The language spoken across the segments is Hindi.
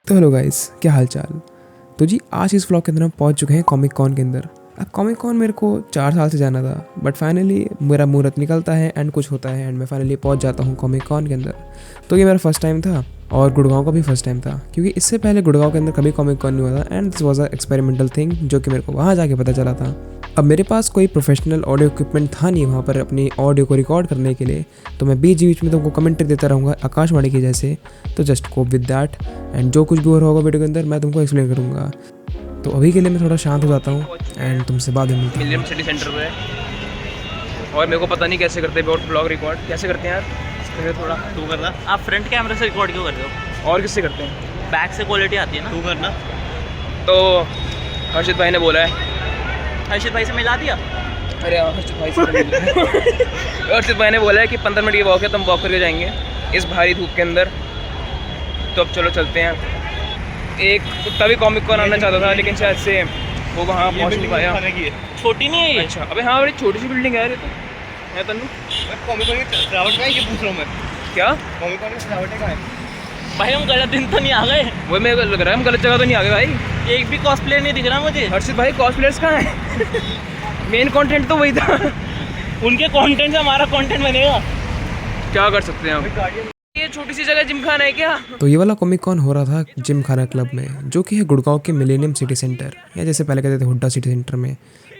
तो हेलो गाइस, क्या हाल चाल। तो जी आज इस व्लॉग के अंदर हम पहुंच चुके हैं कॉमिक कॉन के अंदर। अब कॉमिक कॉन मेरे को 4 साल से जाना था, बट फाइनली मेरा मुहूर्त निकलता है एंड कुछ होता है एंड मैं फाइनली पहुंच जाता हूं कॉमिक कॉन के अंदर। तो ये मेरा फर्स्ट टाइम था और गुड़गांव का भी फर्स्ट टाइम था, क्योंकि इससे पहले गुड़गांव के अंदर कभी कॉमिक कॉन नहीं हुआ था and this was a experimental thing जो कि मेरे को वहाँ जाके पता चला था। अब मेरे पास कोई प्रोफेशनल ऑडियो इक्विपमेंट था नहीं वहाँ पर अपनी ऑडियो को रिकॉर्ड करने के लिए, तो मैं बीच बीच में तुमको कमेंट्री देता रहूँगा आकाशवाणी के जैसे। तो just cope with that and जो कुछ भी हो रहा होगा वीडियो के अंदर मैं तुमको एक्सप्लेन करूँगा। तो अभी के लिए मैं थोड़ा शांत हो जाता हूँ एंड तुमसे बाद में मिलता हूँ। मिलियम सिटी सेंटर पे और मेरे को पता नहीं कैसे करते हैं ब्लॉग रिकॉर्ड, कैसे करते हैं यार? इसमें थोड़ा तू करना। आप फ्रंट कैमरे से रिकॉर्ड क्यों कर रहे हो? और किससे करते हैं? बैक से क्वालिटी आती है ना। तू करना। तो हर्षित भाई ने बोला है। हर्षित भाई से मिला दिया। अरे हर्षित भाई से हर्षित भाई ने बोला है कि 15 मिनट की वॉक है, तो हम वॉक करके जाएंगे इस भारी धूप के अंदर। तो अब चलो चलते हैं। एक कुत्ता भी कॉमिक कॉन आना चाहता था, लेकिन शायद से वो वहाँ पहुँच नहीं पाया। छोटी नहीं है ये? अच्छा, अबे हाँ, बड़ी छोटी सी बिल्डिंग है यार ये तो। है तन्नू? कॉमिक कॉन की सजावट का है, ये पूछ रहा हूँ मैं। क्या कॉमिक कॉन की सजावट का है? भाई हम गलत दिन तो नहीं आ गए? वो मेरे को लग रहा है हम गलत जगह तो नहीं आ गए भाई। एक भी कॉस्प्ले नहीं दिख रहा मुझे। हर्षित भाई कॉस्प्लेयर्स कहाँ हैं? मेन कंटेंट तो वही था। उनके कंटेंट से हमारा कंटेंट बनेगा। क्या कर सकते हैं हम? ये छोटी सी जगह जिम खाना है क्या? तो ये वाला कॉमिक कॉन हो रहा था जिम खाना क्लब में, जो कि है गुड़गांव के मिलेनियम सिटी सेंटर, या जैसे पहले कहते थे हुड्डा सिटी सेंटर में।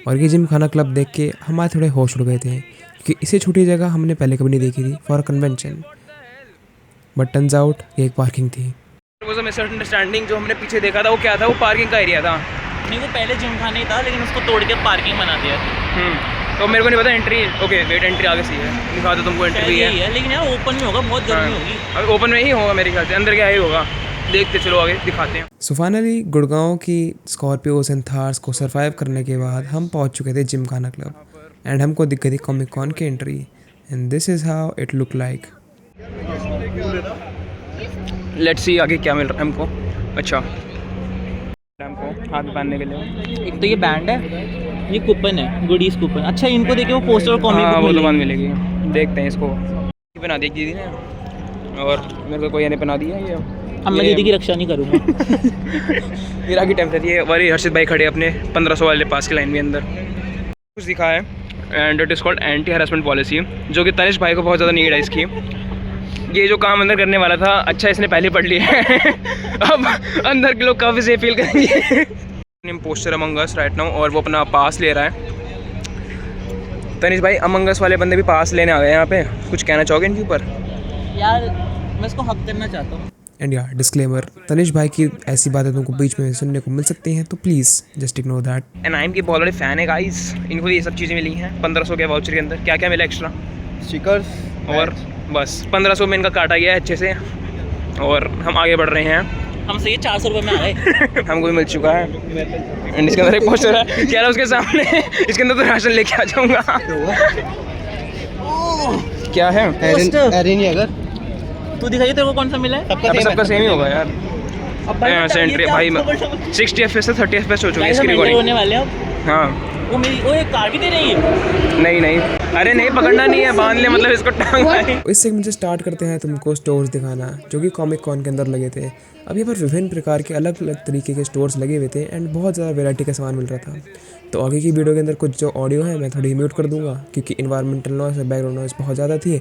और ये जिम खाना क्लब देख के हमारे थोड़े होश उड़ गए थे, क्योंकि इसे छोटी जगह हमने पहले कभी नहीं देखी थी for convention. But turns out ये एक पार्किंग थी। वो जो मिसअंडरस्टैंडिंग जो हमने पीछे देखा था वो क्या था? वो पार्किंग का एरिया था। नहीं, वो पहले जिम खाना ही था, लेकिन उसको तोड़ के पार्किंग बना दिया। तो मेरे को नहीं पता एंट्री। ओके वेट, एंट्री आगे से है, दिखा दो तुमको एंट्री भी यही है। है, लेकिन यार ओपन में होगा, बहुत गर्मी होगी। अब ओपन में ही होगा मेरे ख्याल से, अंदर क्या ही होगा। देखते चलो आगे दिखाते हैं। सो फाइनली गुड़गांव की स्कॉर्पियोस एंड थार्स को सर्वाइव करने के बाद हम पहुंच चुके थे जिम खाना क्लब एंड हमको दिख गई थी कॉमिक कॉन की entry and this is how it look like. Let's see आगे क्या मिल रहा है हमको। अच्छा, हमको हाथ में बांधने के लिए एक तो ये बैंड है, ये कूपन है, गुडीज कूपन। अच्छा, इनको देखिए वो पोस्टर और कॉमिक हाँ, बुक वो तो बाद मिलेगी। मिलेगी। देखते हैं इसको। बना दी दीदी ने, और मेरे को कोई ने बना दिया ये। अब मैं दीदी की रक्षा नहीं करूँगा। ये राखी टेम्पलेट, ये वाली हर्षित भाई खड़े अपने 1500 वाले पास की लाइन में अंदर कुछ दिखा है and it is called anti harassment policy, जो कि तनिष भाई को बहुत ज़्यादा नीड है इसकी। ये जो काम अंदर करने वाला था, अच्छा इसने पहले पढ़ लिया है। अब अंदर के लोग काफ़ी सेफ फील करेंगे। Poster among us right now, और वो अपना पास ले रहा है। तनिष भाई, अमंग अस वाले बंदे भी पास लेने आ गए यहाँ पे, कुछ कहना चाहोगे इनके ऊपर? यार मैं इसको हक करना चाहता हूँ। एंड या डिस्क्लेमर, तनिष भाई की ऐसी बातें तुमको बीच में सुनने को मिल सकती हैं, तो please just ignore that. And I am की बहुत बड़े फ़ैन है गाइस। इनको ये सब चीज़ें मिली हैं 1500 के वाउचर के अंदर। क्या क्या मिला एक्स्ट्रा? स्टिकर्स और बस 1500 में इनका काटा गया है अच्छे से, और हम आगे बढ़ रहे हैं। हमसे ये 400 रुपये में आ गए। हमको भी मिल चुका है एंड इसके अंदर एक पोस्टर है, कह रहा है उसके सामने इसके अंदर तो राशन लेके आ जाऊँगा। क्या है? एरिन अगर तू दिखाइए तेरे को कौन सा मिला है। सबका सेम ही होगा यार। अब यहाँ से एंट्री भाई 60 FPS से 30 FPS हो चुकी है इसकी होने रिकॉर्डिंग। वाले हैं अब। हाँ, वो मेरी वो एक कार भी दे रही है। नहीं नहीं, अरे नहीं पकड़ना नहीं है, बांध ले, मतलब इसको टांग भाई। इस सेगमेंट से स्टार्ट करते हैं तुमको स्टोर्स दिखाना, जो कि कॉमिक कॉन के अंदर लगे थे। अब यहाँ पर विभिन्न प्रकार के अलग अलग तरीके के स्टोर्स लगे हुए थे एंड बहुत ज़्यादा वैरायटी का सामान मिल रहा था। तो आगे की वीडियो के अंदर कुछ जो ऑडियो है मैं थोड़ी म्यूट कर दूंगा, क्योंकि इन्वायरमेंटल नॉइस और बैकग्राउंड नॉइस बहुत ज़्यादा थी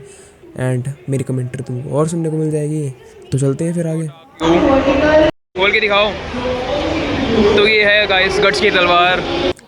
एंड मेरी कमेंट्री तुमको और सुनने को मिल जाएगी। तो चलते हैं फिर आगे। खोल के दिखाओ। तो ये है गाइस गट्स की तलवार।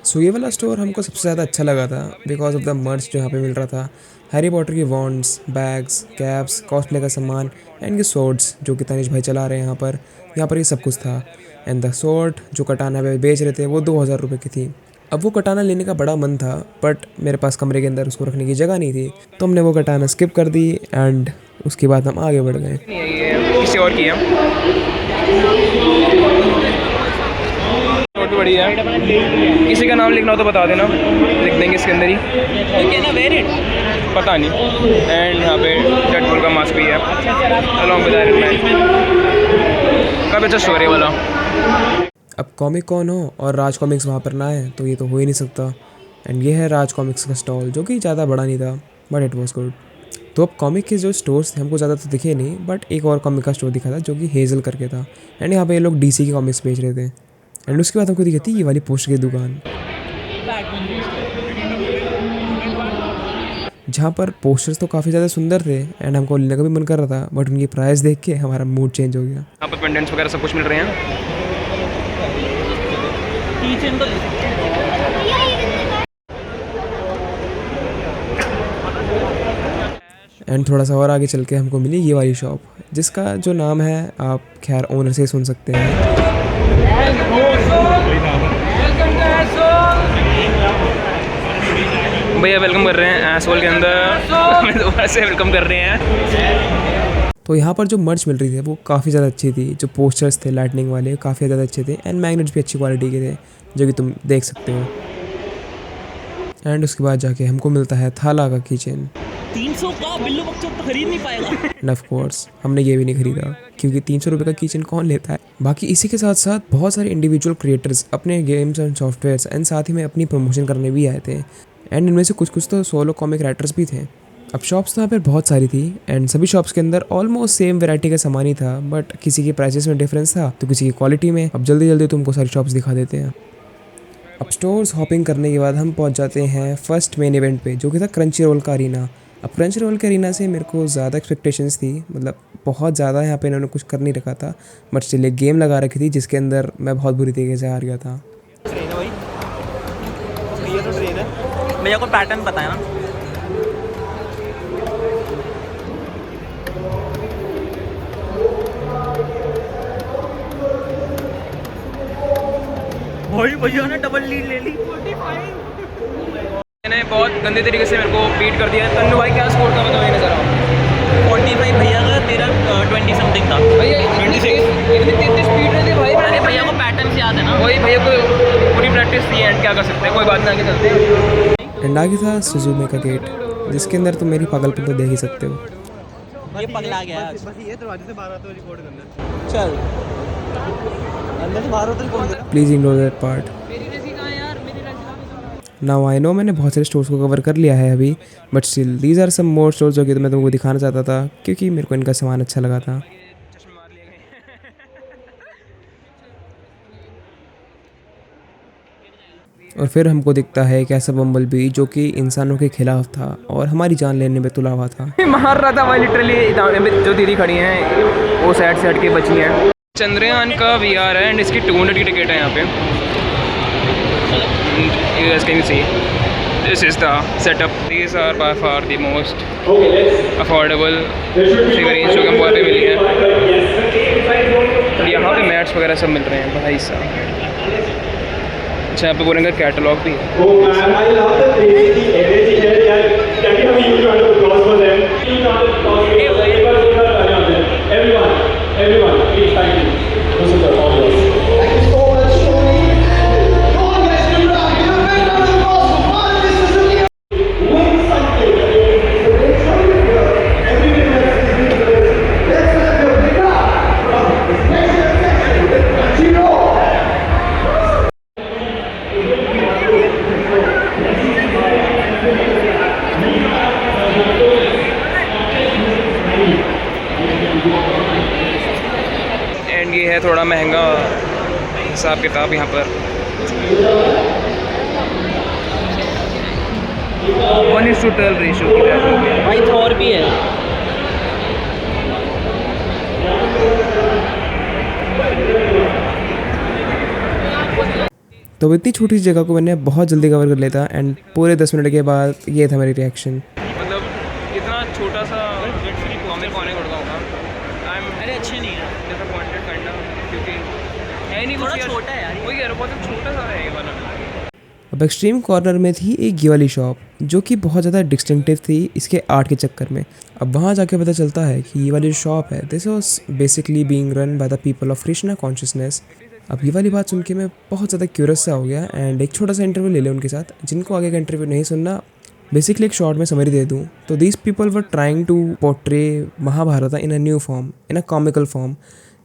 सो ये वाला स्टोर हमको सबसे ज़्यादा अच्छा लगा था बिकॉज ऑफ द मर्च जो यहाँ पे मिल रहा था। हैरी पॉटर की वॉन्ड्स, बैग्स, कैप्स, कॉस्प्ले का सामान एंड ये स्वॉर्ड्स जो कि तनिष भाई चला रहे हैं यहाँ पर ये सब कुछ था। एंड द स्वॉर्ड जो कटाना पे बेच रहे थे वो 2000 रुपये की थी। अब वो कटाना लेने का बड़ा मन था, बट मेरे पास कमरे के अंदर उसको रखने की जगह नहीं थी, तो हमने वो कटाना स्किप कर दी एंड उसके बाद हम आगे बढ़ गए। ये किसी और की है, बड़ी है। किसी का नाम लिखना हो तो बता देना, लिख देंगे इसके अंदर ही। पता नहीं। एंड यहाँ पे डेडपूल का मास्क भी है अलॉन्ग विद आयरन मैन। काफ़ी अच्छा स्टोरी वाला। अब कॉमिक कॉन हो और राज कॉमिक्स वहाँ पर ना है तो ये तो हो ही नहीं सकता। एंड ये है राज कॉमिक्स का स्टॉल, जो कि ज़्यादा बड़ा नहीं था बट इट वॉज गुड। तो अब कॉमिक के जो स्टोर्स थे हमको ज़्यादा तो दिखे नहीं, बट एक और कॉमिक का स्टोर दिखा था जो कि हेज़ल करके था, एंड यहाँ पे ये लोग डीसी की कॉमिक्स बेच रहे थे। एंड उसके बाद हमको दिखी थी ये वाली पोस्टर की दुकान, जहाँ पर पोस्टर्स तो काफ़ी ज़्यादा सुंदर थे एंड हमको लेने का भी मन कर रहा था, बट उनकी प्राइस देख के हमारा मूड चेंज हो गया। यहाँ पर पेंडेंट्स वगैरह सब कुछ मिल रहे हैं। कीचेन तो ले सकते हैं। एंड थोड़ा सा और आगे चल के हमको मिली ये वाली शॉप, जिसका जो नाम है आप खैर ओनर से सुन सकते हैं। भैया वेलकम कर रहे हैं एसोल के अंदर दोबारा से वेलकम कर रहे हैं। तो यहाँ पर जो मर्च मिल रही थी वो काफ़ी ज़्यादा अच्छी थी, जो पोस्टर्स थे लाइटनिंग वाले काफ़ी ज़्यादा अच्छे थे, एंड मैग्नेट्स भी अच्छी क्वालिटी के थे जो कि तुम देख सकते हो। एंड उसके बाद जाके हमको मिलता है थाला का किचन। 300 का बिल्लू बच्चा तो खरीद नहीं पाएगा। एंड ऑफ कोर्स हमने ये भी नहीं खरीदा, क्योंकि 300 रुपये का किचन कौन लेता है। बाकी इसी के साथ साथ बहुत सारे इंडिविजुअल क्रिएटर्स अपने गेम्स एंड सॉफ्टवेयर्स एंड साथ ही में अपनी प्रमोशन करने भी आए थे, एंड इनमें से कुछ तो सोलो कॉमिक राइटर्स भी थे। अब शॉप्स तो यहाँ पर बहुत सारी थी, एंड सभी शॉप्स के अंदर ऑलमोस्ट सेम वैरायटी का सामान ही था, बट किसी के प्राइसेस में डिफरेंस था तो किसी की क्वालिटी में। अब जल्दी जल्दी तुमको सारी शॉप्स दिखा देते हैं। अब स्टोर्स हॉपिंग करने के बाद हम पहुँच जाते हैं फर्स्ट मेन इवेंट पे, जो कि था क्रंची रोल का अरीना। अब क्रंची रोल के अरीना से मेरे को ज़्यादा एक्सपेक्टेशंस थी, मतलब बहुत ज़्यादा यहाँ पे इन्होंने कुछ कर नहीं रखा था, बट स्टिल एक गेम लगा रखी थी जिसके अंदर मैं बहुत बुरी तरीके से हार गया था। भैया को पैटर्न पता है ना? भाई भैया ने डबल लीड ले ली। मैंने बहुत गंदे तरीके से मेरे को बीट कर दिया। तन्नू भाई क्या स्कोर था बताओ नजर आओ। 45 भैया का, तेरा 20 समथिंग था। भैया 26 स्पीड रहे थे भाई। अरे भैया को पैटर्न याद है ना? वही भैया को पूरी प्रैक्टिस थी एंड क्या कर सकते हैं, कोई बात नहीं, आगे चलते हैं। एंड आगे था सुजुमे का गेट, जिसके अंदर तुम मेरी पागलपन तो देख ही सकते हो। ये पगला गया आज। बस ये दरवाजे से बाहर आता है रिकॉर्ड करना। चल अंदर से बाहर होता है कौन देगा? Please ignore that part. Now I know मैंने बहुत सारे स्टोर्स को कवर कर लिया है अभी, but still these are some more stores जो कि मैं तुमको दिखाना चाहता था, क्योंकि मेरे को इनका सामान अच्छा लगा था। और फिर हमको दिखता है एक ऐसा बम्बल बी जो कि इंसानों के खिलाफ था और हमारी जान लेने में तुला हुआ था। मार रहा था भाई लिटरली। जो दीदी खड़ी हैं वो साइड से हट के बची हैं। चंद्रयान का VR है एंड इसकी 200 की टिकट है यहाँ पे। You guys can see this is the setup. These are by far the most affordable figurines जो कि हमको यहाँ पे मिली है। यहाँ पे मैट्स वगैरह सब मिल रहे हैं भाई साहब। अच्छा यहाँ पे बोलेंगे कैटलॉग भी है। एंड ये है थोड़ा महंगा हिसाब किताब यहाँ पर। 1:12 रेशो की बात हो गई। भाई थॉर भी है। तो इतनी छोटी सी जगह को मैंने बहुत जल्दी कवर कर लेता, एंड पूरे 10 मिनट के बाद ये था मेरी रिएक्शन। मतलब इतना छोटा सा कॉमिक होने पड़ता होगा। अरे अच्छे नहीं है, डिसअपॉइंटेड करना, क्योंकि है नहीं थोड़ा कुछ छोटा है यार। वही कह रहा हूँ, बहुत छोटा सा है ये वाला। अब एक्सट्रीम कॉर्नर में थी एक ये वाली शॉप जो कि बहुत ज़्यादा डिस्टिंक्टिव थी इसके आर्ट के चक्कर में। अब वहाँ जाके पता चलता है कि ये वाली जो शॉप है this was basically being run by the people of Krishna consciousness. अब ये वाली बात सुन के मैं बहुत ज़्यादा क्यूरियस सा हो गया, एंड एक छोटा सा इंटरव्यू ले लिया उनके साथ। जिनको आगे का इंटरव्यू नहीं सुनना, बेसिकली एक शॉर्ट में समरी दे दूँ तो these people were trying to portray Mahabharat in a new form, in a comical form,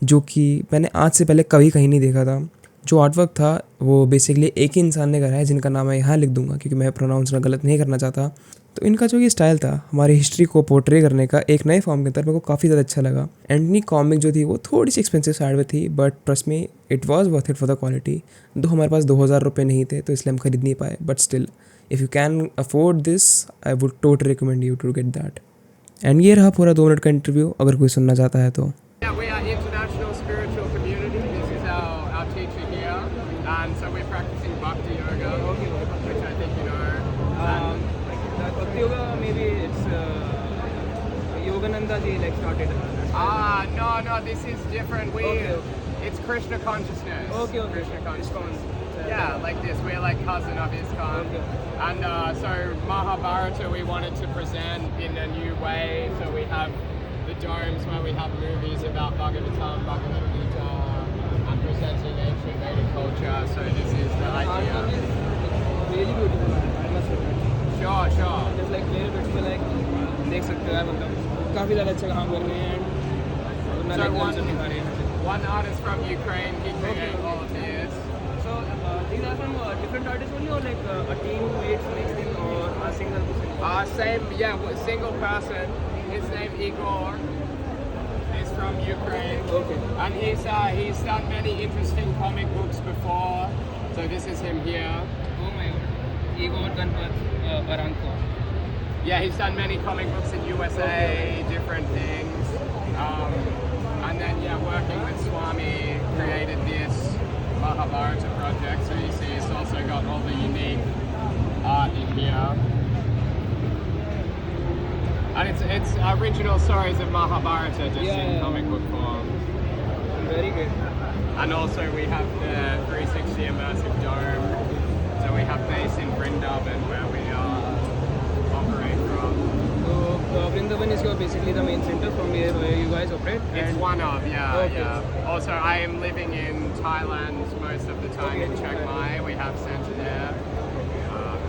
जो कि मैंने आज से पहले कभी कहीं नहीं देखा था। जो आर्टवर्क था वो बेसिकली एक ही इंसान ने करा है, जिनका नाम मैं यहाँ लिख दूंगा क्योंकि मैं प्रोनाउंस गलत नहीं करना चाहता। तो इनका जो ये स्टाइल था हमारी हिस्ट्री को पोर्ट्रे करने का एक नए फॉर्म के अंदर मेरे को काफ़ी ज़्यादा अच्छा लगा। एंड इनकी कॉमिक जो थी वो थोड़ी सी एक्सपेंसिव साइड में थी, but trust me it was worth it for the quality. दो हमारे पास 2000 रुपये नहीं थे तो इसलिए हम खरीद नहीं पाए, but still if you can afford this I would totally recommend you to get that. And ये रहा पूरा 2 मिनट का इंटरव्यू, अगर कोई सुनना चाहता है तो। Yeah, we are International Spiritual Community. This is our teacher here. And so we're practicing Bhakti Yoga, which I think you know. Bhakti yoga, maybe it's Yogananda ji like started. No, this is different. It's Krishna consciousness. Okay. Krishna consciousness. Yeah, like this. We're like cousin of ISKCON. And so Mahabharata we wanted to present in a new way. So we have the domes where we have movies about Bhagavatam, Bhagavad Gita, and presenting ancient Vedic culture. So this is the idea. Really beautiful. I must say. Sure. It's like very beautiful. Like देख सकते हो यार, मतलब काफ़ी ज़्यादा अच्छा काम कर रहे हैं and So culture दिखा रहे हैं। one artist from Ukraine, he created all of this. So these are from different artists only, or like a team makes thing, or a single person? Single person. His name Igor. He's from Ukraine. Okay. And he's done many interesting comic books before. So this is him here. Oh my god. Igor Ganpat Baranko. Yeah, he's done many comic books in USA, different things. And then working with Swami, created this Mahabharata project. So you see, it's also got all the unique art in here. And it's original stories of Mahabharata just in comic book form. Very good. And also we have the 360 immersive dome. So we have base in Vrindavan where we operate from. So Vrindavan is your basically the main center from where you guys operate. It's one of, Okay. yeah. Also I am living in Thailand most of the time in Chiang Mai. We have center there.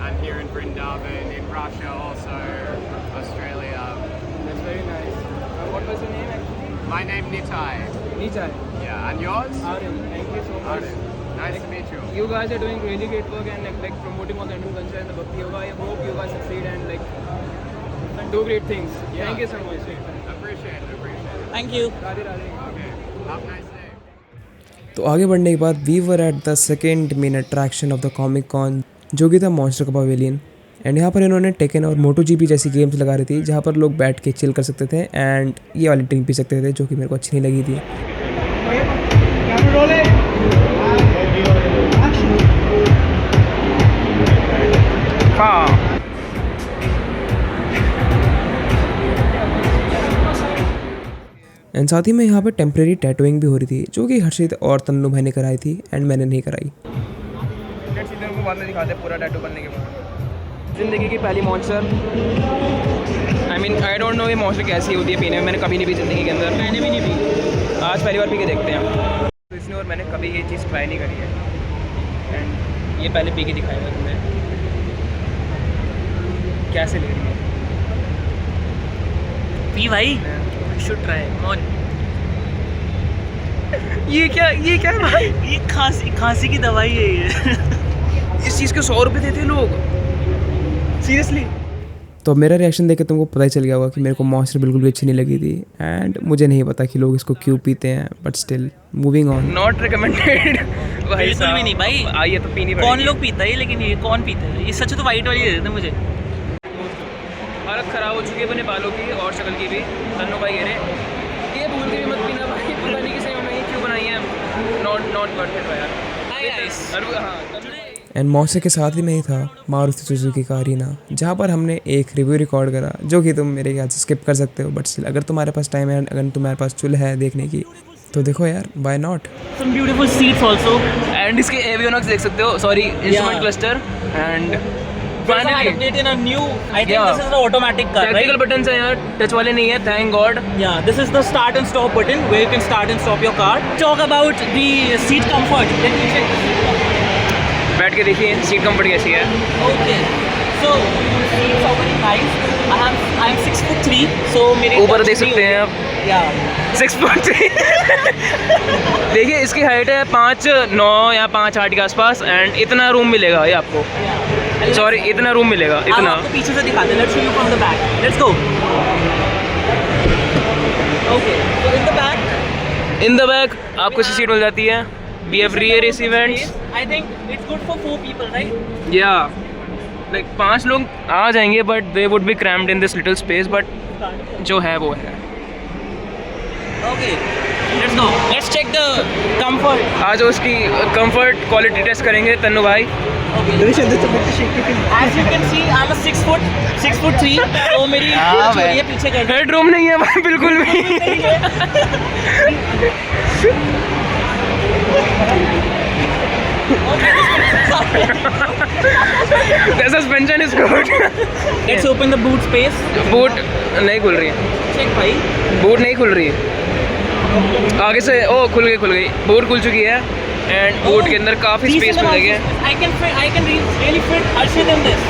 And here in Vrindavan, in Russia also, Australia. That's very nice. What was your name actually? My name Nitai. Nichai. Yeah, and yours? Aryan. Thank you so much. Aryan. Nice to meet you. You guys are doing really great work and like promoting all the Indian culture and the Bhakti Yoga. I hope you guys succeed and like do great things. Yeah. Thank you so much. Appreciate it. Thank you. Radhe Radhe. Okay. Have a nice day. तो आगे बढ़ने के बाद we were at the second main attraction of the comic con, जो कि था मॉन्स्टर का पवेलियन। एंड यहाँ पर इन्होंने टेकन और मोटो जीपी जैसी गेम्स लगा रही थी जहाँ पर लोग बैठ के चिल कर सकते थे एंड ये वाली ड्रिंक पी सकते थे, जो कि मेरे को अच्छी नहीं लगी थी। एंड साथ ही में यहाँ पर टेम्प्रेरी टैटूइंग भी हो रही थी, जो कि हर्षित और तन्नू भाई ने कराई थी एंड मैंने नहीं कराई। को बाद में दिखाते हैं पूरा टैटू बनने के बाद। ज़िंदगी की पहली मॉन्स्टर, आई डोंट नो ये मॉन्स्टर कैसी होती है पीने में, मैंने कभी नहीं पी ज़िंदगी के अंदर। मैंने भी नहीं पी, आज पहली बार पी के देखते हैं। तो इसने और मैंने कभी ये चीज़ ट्राई नहीं करी है एंड ये पहले पी के दिखाएगा तुम्हें कैसे लग रही है। पी भाई, शुड ट्राई ऑन। ये क्या है भाई? ये खांसी की दवाई है ये। इस चीज़ के 100 रुपये देते लोग, सीरियसली। तो मेरा रिएक्शन देख के तुमको पता ही चल गया होगा कि मेरे को मॉन्स्टर बिल्कुल भी अच्छी नहीं लगी थी एंड मुझे नहीं पता कि लोग इसको क्यों पीते हैं, but still moving on. Not recommended. बिल्कुल भी नहीं भाई। आइए तो पीनी कौन लोग पीता है, लेकिन ये कौन पीता है? ये सच तो वाइट वाली दे देते मुझे। हालत ख़राब हो चुकी है अपने बालों की और शक्ल की भी। तन्नू भाई कह रहे ये भूल के भी मत पीना भाई, पता नहीं किसी में क्यों बनाई है। नॉट वर्थ इट यार। हाँ, एंड मॉन्स्टर के साथ ही में ही था मारुति सुजुकी का अरीना, जहाँ पर हमने एक रिव्यू रिकॉर्ड करा, जो कि तुम मेरे ख्याल से स्किप कर सकते हो, बट स्टिल अगर तुम्हारे पास टाइम है, अगर तुम्हारे पास चुल है देखने की, तो देखो यार, why not. Some beautiful seats also. And इसके एवियोनिक्स देख सकते हो, sorry instrument cluster and Update in a new. I think this is the automatic car, technical right? Button है यार, टच वाले नहीं है, thank God. Yeah, this is the start and stop button where you can start and stop your car. Talk about the seat comfort. Let me check. बैठ के देखिए सीट कंफर्ट कैसी है। Okay. So seats are very nice. I'm 6'3", so मेरे ऊपर देख सकते हैं आप। Yeah. 6'3". देखिए इसकी हाइट है 5'9" या 5'8" के आसपास एंड इतना रूम मिलेगा ये आपको। Yeah. सॉरी, इतना रूम मिलेगा, अब इतना। आपको पीछे से दिखाते हैं, let's show you from the back, let's go. Okay, so in the back in the back आपको सीट मिल जाती है। We have rear AC events. I think it's good for 4 people, right? या लाइक 5 लोग आ जाएंगे, but they would be crammed in this little space, but जो है वो है। Okay, let's go. Let's check the comfort. आज उसकी कंफर्ट क्वालिटी टेस्ट करेंगे तन्नू भाई। Okay. As you can see, I'm a 6'3", तो मेरी चोरी है पीछे कर। हेड रूम नहीं है भाई बिल्कुल भी। The suspension is good. Let's open the boot space. Boot नहीं खुल रही है, Check भाई। बूट नहीं खुल रही है। आगे से ओ खुल गई, बूट खुल चुकी है। एंड बूट के अंदर काफ़ी स्पेस मिल जाएगी। I can really fit Harshit in this.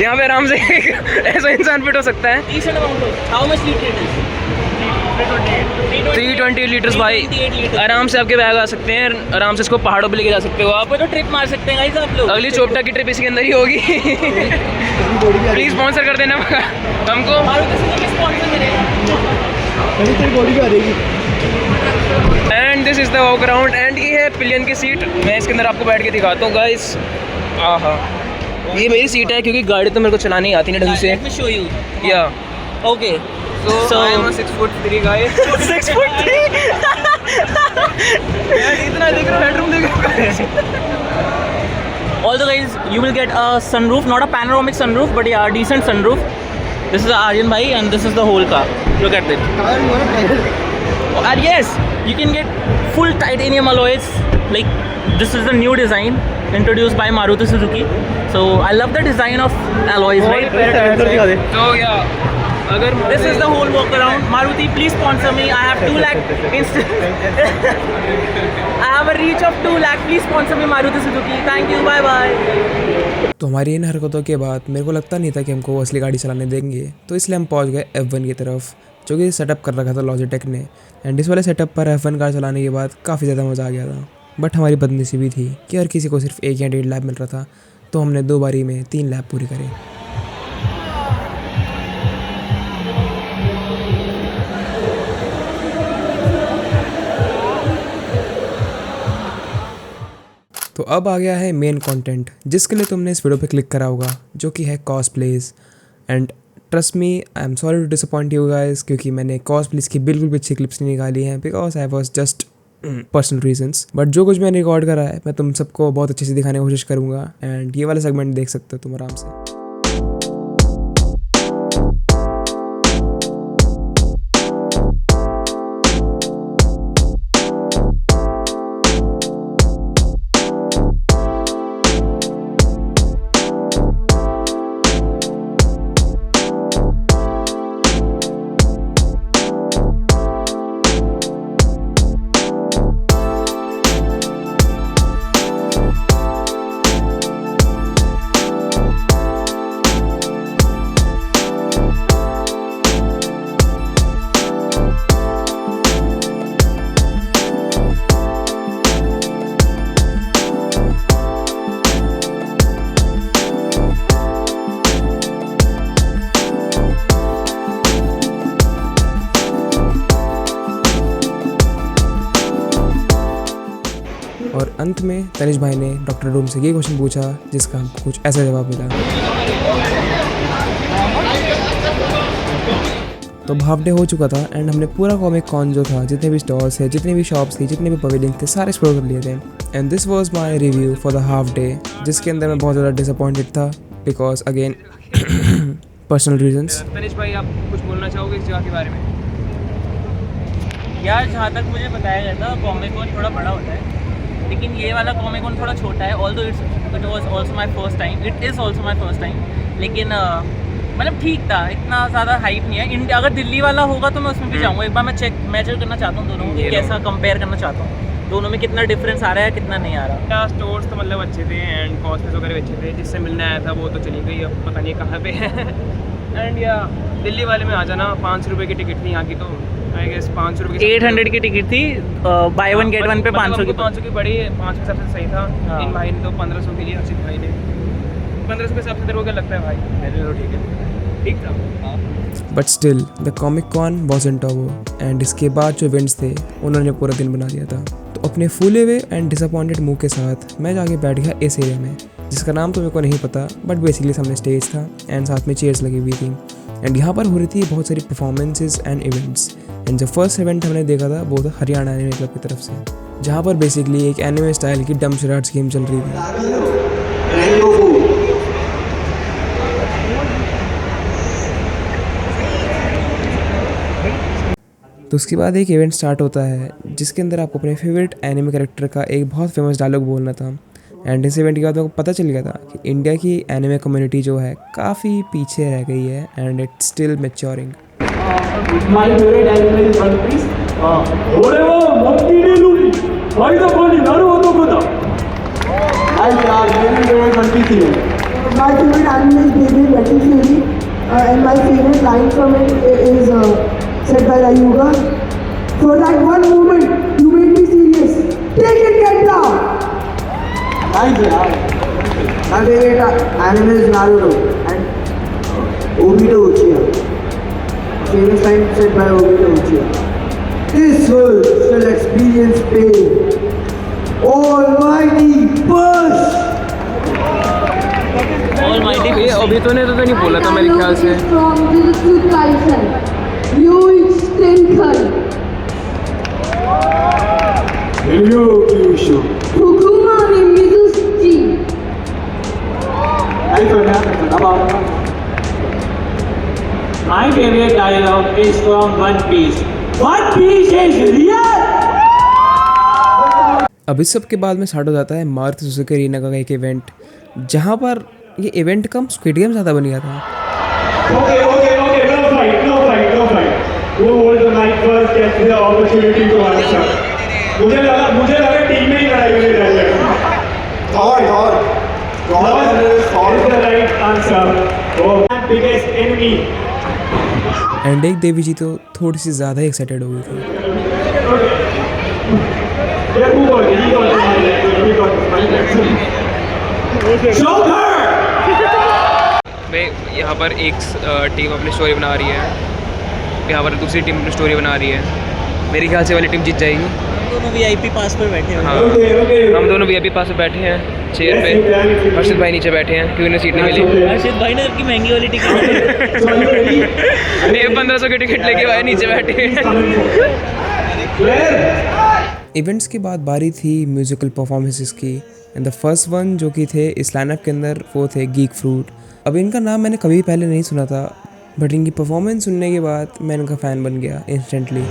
यहाँ पे आराम से एक ऐसा इंसान फिट हो सकता है। Decent amount of. How much liter it is? 320 litres भाई, 328 liters. आराम से आपके बैग आ सकते हैं। आराम से इसको पहाड़ों पे लेके जा सकते हो आप। आप तो ट्रिप मार सकते हैं गाइस आप लोग। अगली चोपटा की ट्रिप इसके अंदर ही होगी। प्लीज स्पॉन्सर कर देना हमको। मारुति सुजुकी स्पॉन्सर करेगा। And this is the walk around. And ये है पिलियन की सीट। मैं इसके अंदर आपको बैठ के दिखाता हूँ गाइस। आहा, ये मेरी सीट है क्योंकि गाड़ी तो मेरे को चलानी आती नहीं ढंग से। Let me show you. या Okay. So I am a 6'3" guy. 6'3". इतना देख रहा हूँ, हेडरूम देख रहा हूँ। Also guys, you will get a sunroof, not a panoramic sunroof, but yeah, a decent sunroof. This is Aryan bhai and this is the whole car. Look at it. And yes, you can get full titanium alloys. Like this is the new design introduced by Maruti Suzuki. So I love the design of alloys, right? तो या अगर This is the whole walk around. Maruti, please sponsor me. I have 2 lakh I have a reach of 2 lakh. Please sponsor me, Maruti Suzuki. Thank you. Bye bye. तो हमारी इन हरकतों के बाद मेरे को लगता नहीं था कि हमको असली गाड़ी चलाने देंगे, तो इसलिए हम पहुंच गए F1 की तरफ, जो कि सेटअप कर रखा था लॉजिटेक ने। एंड इस वाले सेटअप पर F1 कार चलाने के बाद काफ़ी ज़्यादा मज़ा आ गया था। बट हमारी बदनसीबी थी कि हर किसी को सिर्फ 1 या 1.5 लैप मिल रहा था, तो हमने 2 बारी में 3 लैप पूरी करी। तो अब आ गया है मेन कंटेंट, जिसके लिए तुमने इस वीडियो पे क्लिक करा होगा, जो कि है cosplays. And trust me, I am sorry to disappoint you guys, क्योंकि मैंने कॉस्प्लेज की बिल्कुल भी अच्छी क्लिप्स नहीं निकाली हैं, because I was just personal reasons. But जो कुछ मैंने रिकॉर्ड करा है मैं तुम सबको बहुत अच्छे से दिखाने की कोशिश करूँगा। एंड ये वाला सेगमेंट देख सकते हो तुम आराम से। और अंत में तनिष भाई ने डॉक्टर रूम से ये क्वेश्चन पूछा, जिसका हमको कुछ ऐसा जवाब मिला। तो हाफ डे हो चुका था एंड हमने पूरा कॉमिक कॉन जो था, जितने भी स्टॉल्स थे, जितने भी शॉप्स थी, जितने भी पवेलियन थे, सारे एक्सप्लोर कर लिए थे। And this was my review for the half day, जिसके अंदर मैं बहुत ज़्यादा डिसअपॉइंटेड था, because again personal reasons. Tanish भाई, आप कुछ बोलना चाहोगे इस जगह के बारे में? यार जहाँ तक मुझे बताया गया था, कॉमिक कॉन थोड़ा बड़ा होता है, लेकिन ये वाला कॉमिक कॉन थोड़ा छोटा है। Although it was also my first time, it is also my first time, लेकिन मतलब ठीक था, इतना ज़्यादा हाइप नहीं है। इंडिया अगर दिल्ली वाला होगा तो मैं उसमें भी जाऊँगा। एक बार मैं मेजर करना चाहता हूँ दोनों को, कैसा कंपेयर करना चाहता हूँ, दोनों में कितना डिफरेंस आ रहा है, कितना नहीं आ रहा। स्टोर्स तो मतलब अच्छे थे एंड कॉस्मेटिक्स वगैरह भी अच्छे थे। जिससे मिलने आया था वो तो चली गई, अब पता नहीं कहाँ पे है। एंड या दिल्ली वाले में आ जाना, 5 रुपये की टिकट थी यहाँ की, तो आई गेस 500 रुपये 800 की टिकट थी, बाय वन गेट वन पे 500 की 500 की बड़ी 500 के हिसाब से सही था। हाँ। इन भाई ने तो 1500 के लिए, हर्षित भाई ने 1500 के हिसाब से तेरे को क्या लगता है भाई? मैंने तो ठीक था। But still the comic con was in tower and इसके बाद जो इवेंट्स थे उन्होंने पूरा दिन बना दिया था। तो अपने फूले हुए एंड डिसअपॉइंटेड मुंह के साथ मैं जाके बैठ गया इस एरिया में, जिसका नाम तो मेरे को नहीं पता, बट बेसिकली सामने स्टेज था एंड साथ में चेयर्स लगी हुई थी एंड यहाँ पर हो रही थी बहुत सारी परफॉर्मेंसेज एंड इवेंट्स। एंड जो फर्स्ट इवेंट हमने देखा था वो था हरियाणा एनिमे क्लब की तरफ से, जहाँ पर बेसिकली एक एनिमे स्टाइल की डम शराट्स गेम चल रही थी। तो उसके बाद एक इवेंट स्टार्ट होता है जिसके अंदर आपको अपने फेवरेट एनिमे कैरेक्टर का एक बहुत फेमस डायलॉग बोलना था। एंड इस इवेंट के बाद आपको पता चल गया था कि इंडिया की एनिमे कम्युनिटी जो है काफ़ी पीछे रह गई है and it's still maturing. My favorite anime is One Piece. 俺はモンキーレルに間になる男だ。Hi, very favorite One Piece hero. My favorite anime is Beyblade Metal Fury, and my favorite line from it is said by Ryuga. For that one moment, you made me serious. Take it, get down. Nice, yaar. My favorite anime is Naruto and Obito Uchiha. Famous line said by Obito Uchiha. This world shall experience pain. Almighty push. Almighty ये अभी तो ने तो नहीं बोला था मेरे ख्याल से। From Jujutsu Kaisen, Ryuichi Tenkai, Ryu Kyushu. Fukuma ni Mizuchi. Nice one, yaar. About. My favorite dialogue is from One Piece. One Piece is real. अब इस सब के बाद में स्टार्ट हो जाता है मारुति सुजुकी अरीना का एक इवेंट, जहाँ पर ये इवेंट कम स्क्विड गेम ज़्यादा बन गया था। Okay, no fight. Who holds the mic first gets the opportunity to answer. मुझे लगा टीम में ही लड़ाई होने वाली है। Thor. Thor is the right answer. Oh, biggest enemy. And एक देवी जी तो थोड़ी सी ज़्यादा ही एक्साइटेड हो गई थी। Yeah, who got it? He got it. Joker! भाई यहाँ पर एक टीम अपनी स्टोरी बना रही है, यहाँ पर दूसरी टीम अपनी स्टोरी बना रही है। मेरे ख्याल से वाली टीम जीत जाएगी। हम दोनों वीआईपी पास पर बैठे हैं। हाँ, Okay. हम दोनों वीआईपी पास में बैठे हैं चेयर पे, हर्षित भाई नीचे बैठे हैं क्योंकि उन्हें सीट नहीं मिली। हर्षित भाई ने की महंगी वाली ticket So are you ready? ये 1500 की टिकट लेके भाई नीचे बैठे हैं। Clear? इवेंट्स के बाद बारी थी म्यूज़िकल परफॉर्मेंसेस की एंड द फर्स्ट वन जो कि थे इस लाइनअप के अंदर वो थे गीक फ्रूट। अब इनका नाम मैंने कभी पहले नहीं सुना था, बट इनकी परफॉर्मेंस सुनने के बाद मैं इनका फ़ैन बन गया इंस्टेंटली।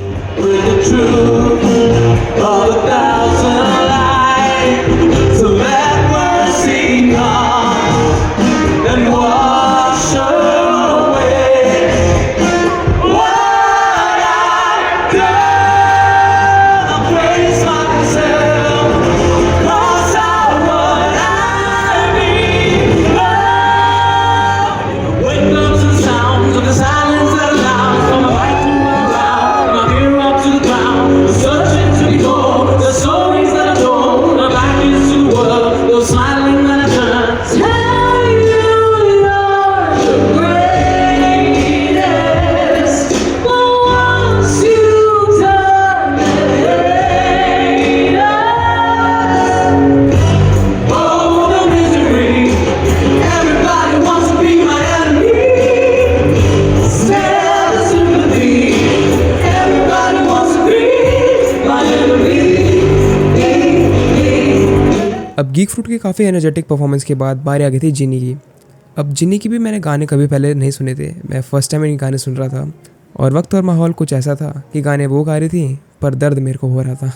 अब गीक फ्रूट की काफ़ी एनर्जेटिक परफॉर्मेंस के बाद बारी आ गई थी जिनी की। अब जिनी की भी मैंने गाने कभी पहले नहीं सुने थे, मैं फ़र्स्ट टाइम इनके गाने सुन रहा था और वक्त और माहौल कुछ ऐसा था कि गाने वो गा रही थी पर दर्द मेरे को हो रहा था।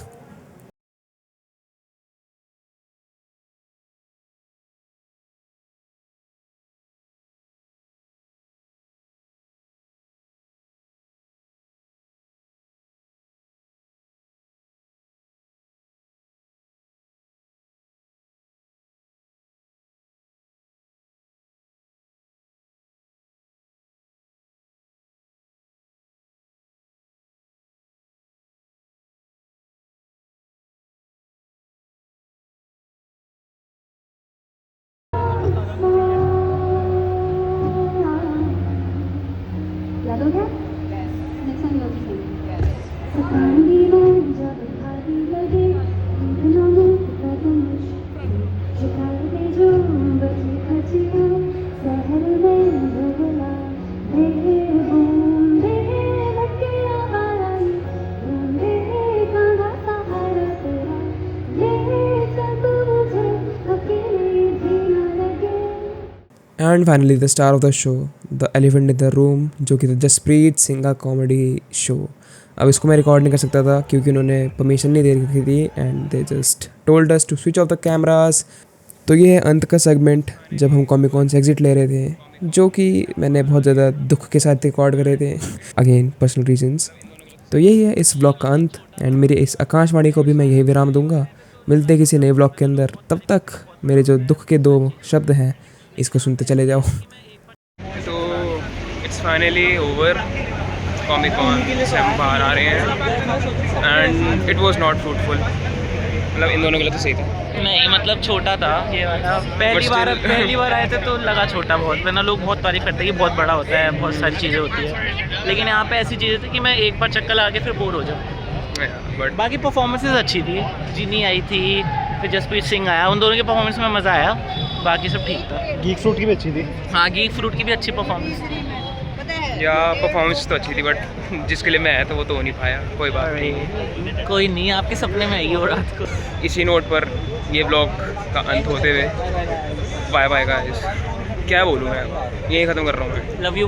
And finally the star of the show, the elephant in the room, जो कि जसप्रीत सिंह का कॉमेडी शो। अब इसको मैं रिकॉर्ड नहीं कर सकता था क्योंकि उन्होंने परमिशन नहीं दे रखी थी and they just told us to switch off the cameras. तो ये है अंत का सेगमेंट जब हम कॉमिक कॉन से एग्जिट ले रहे थे, जो कि मैंने बहुत ज़्यादा दुख के साथ रिकॉर्ड करे थे, अगेन पर्सनल रीजंस। तो यही है इस ब्लॉग का अंत एंड मेरी इस आकाशवाणी को भी मैं यही विराम दूंगा। मिलते हैं किसी नए ब्लॉग के अंदर, तब तक मेरे जो दुख के 2 शब्द हैं इसको सुनते चले जाओ। तो it's finally over, comic con से हम बाहर आ रहे हैं and it was not fruitful. मतलब इन दोनों के लिए तो सही था। नहीं मतलब छोटा था ये वाला, पहली बार आए थे तो लगा छोटा बहुत, वरना लोग बहुत तारीफ करते हैं कि बहुत बड़ा होता है, बहुत सारी चीज़ें होती है, लेकिन यहाँ पे ऐसी चीज़ें थी कि मैं एक बार चक्कर लगा के फिर बोर हो जाऊँ। बट बाकी परफॉर्मेंसेज अच्छी थी, जिनी आई थी, फिर जसप्रीत सिंह आया, उन दोनों के परफॉर्मेंस में मज़ा आया, बाकी सब ठीक था। गीक फ्रूट की भी अच्छी थी। हाँ गीक फ्रूट की भी अच्छी परफॉर्मेंस थी। या परफॉर्मेंस तो अच्छी थी बट जिसके लिए मैं आया था वो तो हो नहीं पाया, कोई बात नहीं। कोई नहीं, आपके सपने में आएगी वो रात को। इसी नोट पर ये ब्लॉग का अंत होते हुए बाय बाय गाइस। क्या बोलूँ मैं, यही ख़त्म कर रहा हूँ मैं। Love you.